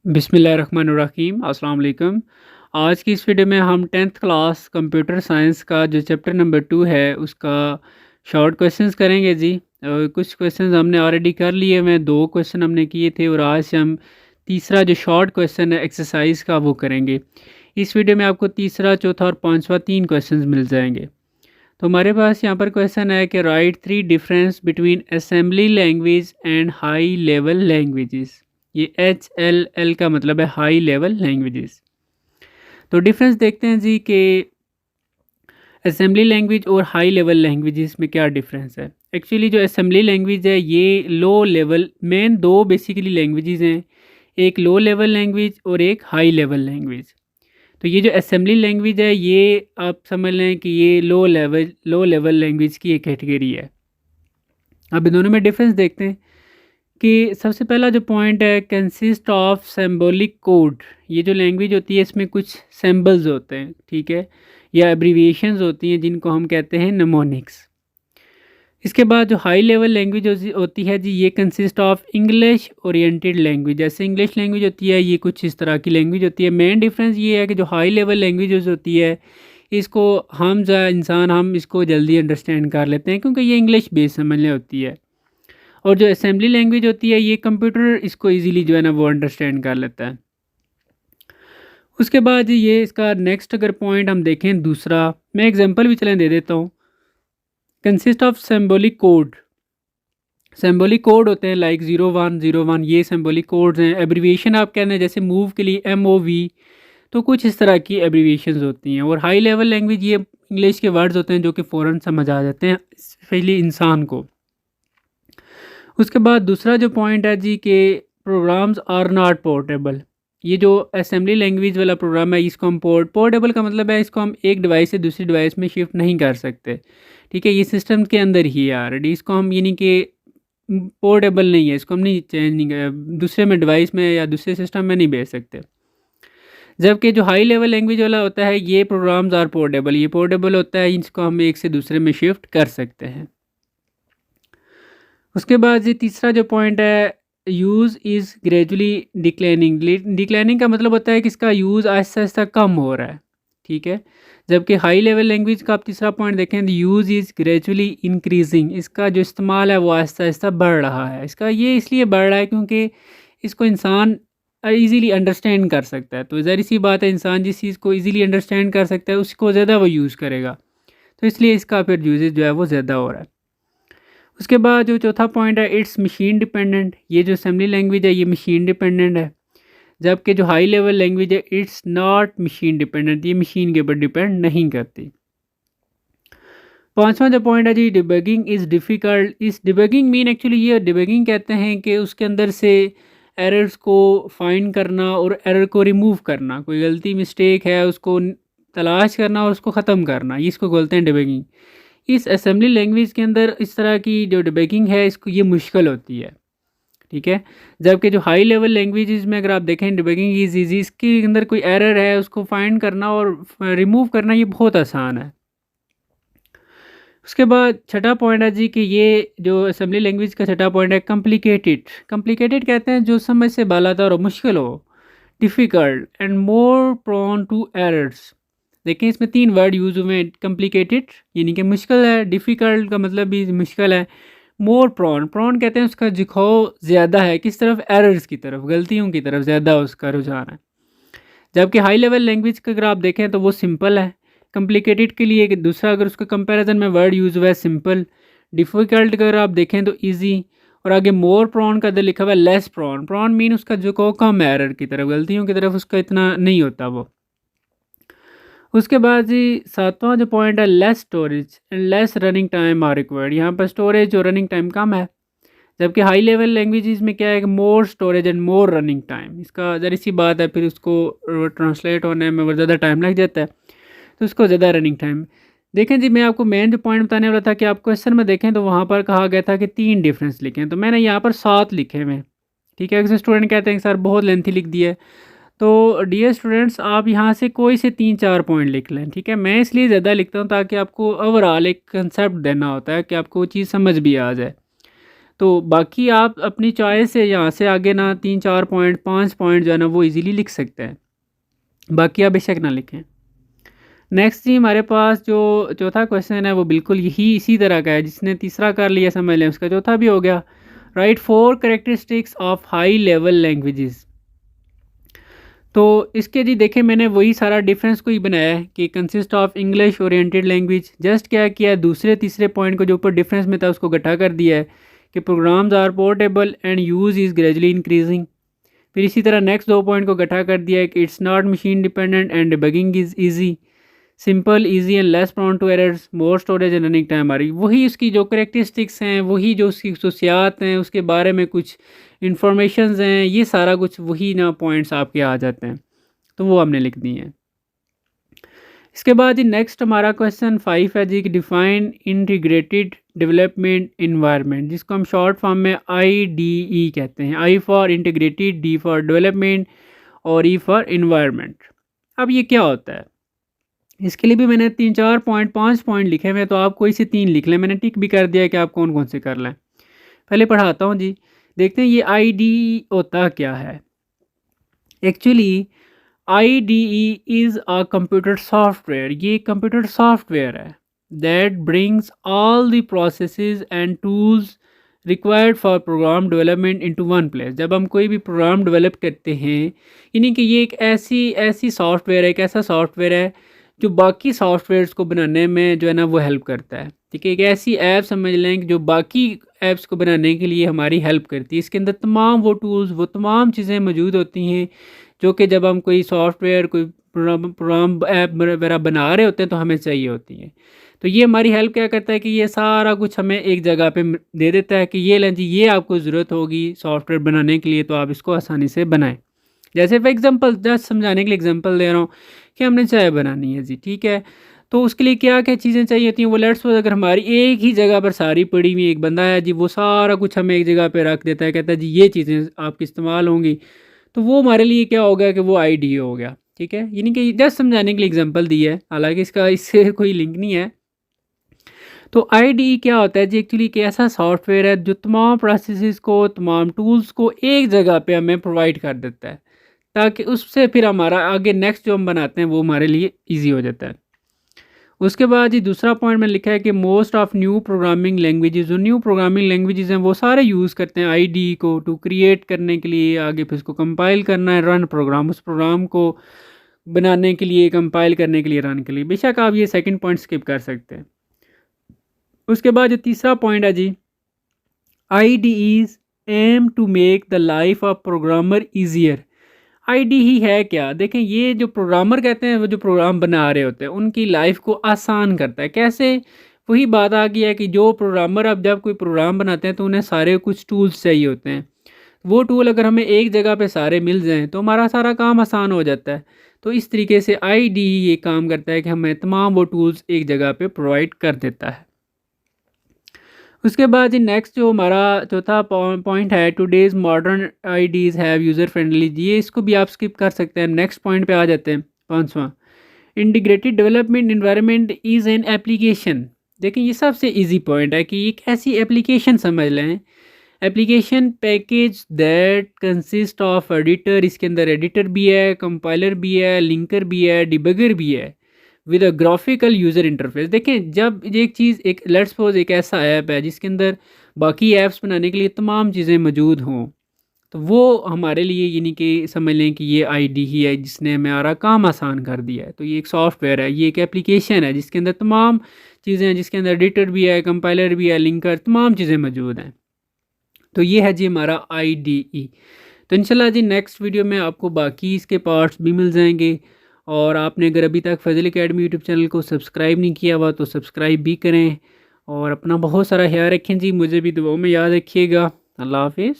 बिस्मिल्लाहिर्रहमानिर्रहीम अस्सलाम वालेकुम। आज की इस वीडियो में हम 10th क्लास कंप्यूटर साइंस का जो चैप्टर नंबर 2 है उसका शॉर्ट क्वेश्चंस करेंगे जी। कुछ क्वेश्चंस हमने ऑलरेडी कर लिए हुए हैं, 2 क्वेश्चन हमने किए थे और आज से हम तीसरा जो शॉर्ट क्वेश्चन है एक्सरसाइज का वो करेंगे। इस वीडियो में आपको तीसरा, चौथा और पांचवा 3 क्वेश्चंस मिल जाएंगे। तो हमारे पास यहाँ पर क्वेश्चन है कि right 3 difference between assembly language and high level languages. ये HLL का मतलब है हाई लेवल लैंग्वेजेस। तो डिफरेंस देखते हैं जी कि असेंबली लैंग्वेज और हाई लेवल लैंग्वेजेस में क्या डिफरेंस है। एक्चुअली जो असेंबली लैंग्वेज है ये low level, main 2 basically languages हैं, एक लो लेवल लैंग्वेज और एक हाई लेवल लैंग्वेज। तो ये जो असेंबली लैंग्वेज है ये आप समझ लें कि ये लो लेवल लैंग्वेज की एक कैटेगरी है। अब इन दोनों में डिफरेंस देखते हैं कि सबसे पहला जो पॉइंट है कंसिस्ट ऑफ सिंबॉलिक कोड। ये जो लैंग्वेज होती है इसमें कुछ सिंबल्स होते हैं, ठीक है, या एब्रीविएशंस होती हैं जिनको हम कहते हैं निमोनिक्स। इसके बाद जो हाई लेवल लैंग्वेज होती है जी ये consist of English oriented language. जैसे इंग्लिश लैंग्वेज होती है ये कुछ इस तरह की लैंग्वेज होती है। मेन डिफरेंस ये है कि जो हाई लेवल लैंग्वेज होती है इसको हम इसको जल्दी अंडरस्टैंड कर लेते हैं क्योंकि ये इंग्लिश बेस समझने होती है। और जो असेंबली लैंग्वेज होती है ये कंप्यूटर इसको इजीली जो है ना वो अंडरस्टैंड कर लेता है। उसके बाद ये इसका नेक्स्ट अगर पॉइंट हम देखें दूसरा, मैं एग्जांपल भी चलें दे देता हूँ। Consist of symbolic code. Symbolic code होते हैं लाइक 0101, ये सिंबॉलिक कोड्स हैं। एब्रीविएशन आप कहते हैं जैसे मूव के लिए MOV, तो कुछ इस तरह की एब्रीविएशंस होती हैं। और हाई लेवल लैंग्वेज ये इंग्लिश के वर्ड्स होते हैं जो कि फ़ौरन समझ आ जाते हैं स्पेशली इंसान को। उसके बाद दूसरा जो पॉइंट है जी कि प्रोग्राम्स आर नॉट पोर्टेबल। ये जो असेंबली लैंग्वेज वाला प्रोग्राम है इसको हम पोर्टेबल का मतलब है इसको हम एक डिवाइस से दूसरी डिवाइस में शिफ्ट नहीं कर सकते, ठीक है, ये सिस्टम के अंदर ही है ऑलरेडी। इसको हम यानी कि पोर्टेबल नहीं है, इसको हम नहीं चेंज नहीं कर दूसरे में डिवाइस में या दूसरे सिस्टम में नहीं भेज सकते। जबकि जो हाई लेवल लैंग्वेज वाला होता है ये प्रोग्राम्स आर पोर्टेबल, ये पोर्टेबल होता है, इसको हम एक से दूसरे में शिफ्ट कर सकते हैं। उसके बाद ये तीसरा जो पॉइंट है use is gradually declining. Declining का मतलब होता है कि इसका यूज़ आहिस्ता आहिस्ता कम हो रहा है, ठीक है। जबकि हाई लेवल लैंग्वेज का आप तीसरा पॉइंट देखें तो यूज़ इज़ ग्रेजुअली इंक्रीजिंग, इसका जो इस्तेमाल है वो आहिस्ता आहिस्ता बढ़ रहा है। इसका ये इसलिए बढ़ रहा है क्योंकि इसको इंसान ईज़िली अंडरस्टैंड कर सकता है। तो ज़ाहिर सी बात है इंसान जिस चीज़ को ईज़िली अंडरस्टैंड कर सकता है उसको ज़्यादा वो यूज़ करेगा, तो इसलिए इसका फिर यूजेज जो है वो ज़्यादा हो रहा है। उसके बाद जो चौथा पॉइंट है इट्स मशीन डिपेंडेंट। ये जो असेंबली लैंग्वेज है ये मशीन डिपेंडेंट है, जबकि जो हाई लेवल लैंग्वेज है इट्स नॉट मशीन डिपेंडेंट, ये मशीन के ऊपर डिपेंड नहीं करती। पांचवा जो पॉइंट है जी डिबगिंग इज़ डिफ़िकल्ट। इस डिबगिंग मीन एक्चुअली ये डिबगिंग कहते हैं कि उसके अंदर से एरर्स को फाइंड करना और एरर को रिमूव करना, कोई गलती मिस्टेक है उसको तलाश करना और उसको ख़त्म करना, ये इसको बोलते हैं डिबगिंग। इस असेंबली लैंग्वेज के अंदर इस तरह की जो डिबगिंग है इसको ये मुश्किल होती है, ठीक है। जबकि जो हाई लेवल लैंग्वेजेस में अगर आप देखें डिबगिंग इज़ ईजी, इसके अंदर कोई एरर है उसको फाइंड करना और रिमूव करना ये बहुत आसान है। उसके बाद छठा पॉइंट है जी कि ये जो असेंबली लैंग्वेज का छठा पॉइंट है कॉम्प्लिकेटेड। कॉम्प्लिकेटेड कहते हैं जो समझ से बालातर और मुश्किल हो, difficult and more prone to errors. देखें इसमें 3 वर्ड यूज़ हुए हैं, कॉम्प्लिकेटेड यानी कि मुश्किल है, डिफ़िकल्ट का मतलब भी मुश्किल है, मोर प्रोन कहते हैं उसका झुकाव ज़्यादा है किस तरफ, एरर्स की तरफ, गलतियों की तरफ ज़्यादा उसका रुझान है। जबकि हाई लेवल लैंग्वेज का अगर आप देखें तो वो सिंपल है। कॉम्प्लिकेटेड के लिए एक दूसरा अगर उसका कंपैरिजन में वर्ड यूज़ हुआ है सिंपल। डिफ़िकल्ट अगर आप देखें तो इजी, और आगे मोर प्रॉन का इधर लिखा हुआ है लेस प्रॉन। प्रॉन मीन उसका झुकाव कम है एरर की तरफ, गलतियों की तरफ उसका इतना नहीं होता वो। उसके बाद जी सातवां जो पॉइंट है less storage and less running time are required. यहाँ पर स्टोरेज और रनिंग टाइम कम है, जबकि हाई लेवल लैंग्वेजेस में क्या है कि more storage and more running time. इसका ज़रा सी बात है फिर उसको ट्रांसलेट होने में और ज़्यादा टाइम लग जाता है, तो उसको ज़्यादा रनिंग टाइम। देखें जी मैं आपको मेन जो पॉइंट बताने वाला था कि आप क्वेश्चन में देखें तो वहाँ पर कहा गया था कि 3 डिफरेंस लिखें, तो मैंने यहाँ पर 7 लिखे हुए, ठीक है। अक्सर स्टूडेंट कहते हैं कि सर बहुत लेंथी लिख दिया है, तो डियर स्टूडेंट्स आप यहाँ से कोई से 3-4 पॉइंट लिख लें, ठीक है। मैं इसलिए ज़्यादा लिखता हूँ ताकि आपको ओवरऑल एक कंसेप्ट देना होता है कि आपको वो चीज़ समझ भी आ जाए। तो बाकी आप अपनी चॉइस से यहाँ से आगे ना 3-4 पॉइंट 5 पॉइंट जो है ना वो इजीली लिख सकते हैं, बाकी आप बेशक ना लिखें। नेक्स्ट जी हमारे पास जो चौथा क्वेश्चन है वो बिल्कुल यही इसी तरह का है, जिसने तीसरा कर लिया समझ लें उसका चौथा भी हो गया। Right 4 characteristics of high level languages. तो इसके जी देखें मैंने वही सारा डिफरेंस को ही बनाया है कि consist of English oriented language. Just क्या किया, दूसरे तीसरे पॉइंट को जो ऊपर डिफरेंस में था उसको घटा कर दिया है कि programs are portable and use is gradually increasing. फिर इसी तरह नेक्स्ट 2 पॉइंट को घटा कर दिया है कि it's not machine dependent and debugging is easy, simple easy and less prone to errors, more storage and running time आ रही। वही उसकी जो करेक्टरिस्टिक्स हैं, वही जो उसकी खसूसियात हैं, उसके बारे में कुछ इंफॉर्मेशंस हैं, ये सारा कुछ वही ना पॉइंट्स आपके आ जाते हैं, तो वो हमने लिख दी हैं। इसके बाद जी नेक्स्ट हमारा क्वेश्चन 5 है जी कि डिफाइन इंटीग्रेटेड डेवलपमेंट इन्वायरमेंट, जिसको हम शॉर्ट फॉर्म में IDE कहते हैं। I for integrated, D for development और E फॉर इन्वायरमेंट। अब ये क्या होता है, इसके लिए भी मैंने 3-4 पॉइंट 5 पॉइंट लिखे हुए हैं, तो आप कोई से 3 लिख लें, मैंने टिक भी कर दिया है कि आप कौन कौन से कर लें। पहले पढ़ाता हूँ जी, देखते हैं ये IDE होता क्या है। Actually IDE is a computer software, ये कंप्यूटर सॉफ्टवेयर है that brings all the processes and tools required for program development into one place. जब हम कोई भी प्रोग्राम डेवलप करते हैं, यानी कि ये एक ऐसी सॉफ्टवेयर है, एक ऐसा सॉफ्टवेयर है जो बाकी सॉफ्टवेयर्स को बनाने में जो है ना वो हेल्प करता है। ठीक है, एक ऐसी ऐप समझ लें कि जो बाकी ऐप्स को बनाने के लिए हमारी हेल्प करती है। इसके अंदर तमाम वो टूल्स, वो तमाम चीज़ें मौजूद होती हैं जो कि जब हम कोई सॉफ्टवेयर, कोई प्रोग्राम ऐप वगैरह बना रहे होते हैं तो हमें चाहिए होती हैं। तो ये हमारी हेल्प क्या करता है कि ये सारा कुछ हमें एक जगह पे दे देता है कि ये लें जी, ये आपको ज़रूरत होगी सॉफ्टवेयर बनाने के लिए, तो आप इसको आसानी से बनाएं। जैसे फॉर एग्जांपल, जस्ट समझाने के लिए एग्जांपल दे रहा हूँ कि हमने चाय बनानी है जी, ठीक है, तो उसके लिए क्या क्या चीज़ें चाहिए होती हैं। वो लेट्स सपोज अगर हमारी एक ही जगह पर सारी पड़ी हुई, एक बंदा है जी वो सारा कुछ हमें एक जगह पर रख देता है, कहता है जी ये चीज़ें आपकी इस्तेमाल होंगी, तो वो हमारे लिए क्या हो गया कि वो IDE हो गया। ठीक है, यानी कि जस्ट समझाने के लिए एग्जांपल दी है, हालांकि इसका इससे कोई लिंक नहीं है। तो IDE क्या होता है जी, एक्चुअली एक ऐसा सॉफ्टवेयर है जो तमाम प्रोसेसेस को, तमाम टूल्स को एक जगह पे हमें प्रोवाइड कर देता है, ताकि उससे फिर हमारा आगे नेक्स्ट जो हम बनाते हैं वो हमारे लिए ईजी हो जाता है। उसके बाद जी दूसरा पॉइंट में लिखा है कि most of new programming languages, जो न्यू प्रोग्रामिंग लैंग्वेजेस हैं वो सारे यूज़ करते हैं IDE को टू क्रिएट करने के लिए, आगे फिर उसको कंपाइल करना है, रन प्रोग्राम, उस प्रोग्राम को बनाने के लिए, कंपाइल करने के लिए, रन के लिए। बेशक आप ये सेकंड पॉइंट स्किप कर सकते हैं। उसके बाद जो तीसरा पॉइंट है जी, IDEs aim to make the life of programmer easier. IDE है क्या, देखें ये जो प्रोग्रामर कहते हैं, वो जो प्रोग्राम बना रहे होते हैं उनकी लाइफ को आसान करता है। कैसे, वही बात आ गई है कि जो प्रोग्रामर, अब जब कोई प्रोग्राम बनाते हैं तो उन्हें सारे कुछ टूल्स चाहिए होते हैं। वो टूल अगर हमें एक जगह पे सारे मिल जाएं तो हमारा सारा काम आसान हो जाता है। तो इस तरीके से IDE ये काम करता है कि हमें तमाम वो टूल्स एक जगह पे प्रोवाइड कर देता है। उसके बाद नेक्स्ट जो हमारा चौथा पॉइंट है, today's modern IDEs have user friendly, ये इसको भी आप स्किप कर सकते हैं। नेक्स्ट पॉइंट पे आ जाते हैं, 5वां, integrated development environment is an application. देखिए ये सबसे इजी पॉइंट है कि एक ऐसी एप्लीकेशन समझ लें, application package that consist of editor, इसके अंदर एडिटर भी है, कंपाइलर भी है, लिंकर भी है, डिबगर भी है, with a graphical user interface. देखें जब एक चीज़, एक लेट्स सपोज एक ऐसा ऐप है जिसके अंदर बाकी ऐप्स बनाने के लिए तमाम चीज़ें मौजूद हों, तो वो हमारे लिए यानी कि समझ लें कि ये IDE ही है जिसने हमारा काम आसान कर दिया है। तो ये एक सॉफ्टवेयर है, ये एक एप्लीकेशन है जिसके अंदर तमाम चीज़ें हैं, जिसके अंदर एडिटर भी है, कंपाइलर भी है, लिंकर, तमाम चीज़ें मौजूद हैं। तो ये है जी हमारा IDE। तो इंशाल्लाह जी नेक्स्ट वीडियो में आपको बाकी इसके पार्ट्स भी मिल जाएंगे। और आपने अगर अभी तक फजल एकेडमी यूट्यूब चैनल को सब्सक्राइब नहीं किया हुआ तो सब्सक्राइब भी करें, और अपना बहुत सारा ख्याल रखें जी, मुझे भी दुआओं में याद रखिएगा। अल्लाह हाफिज़।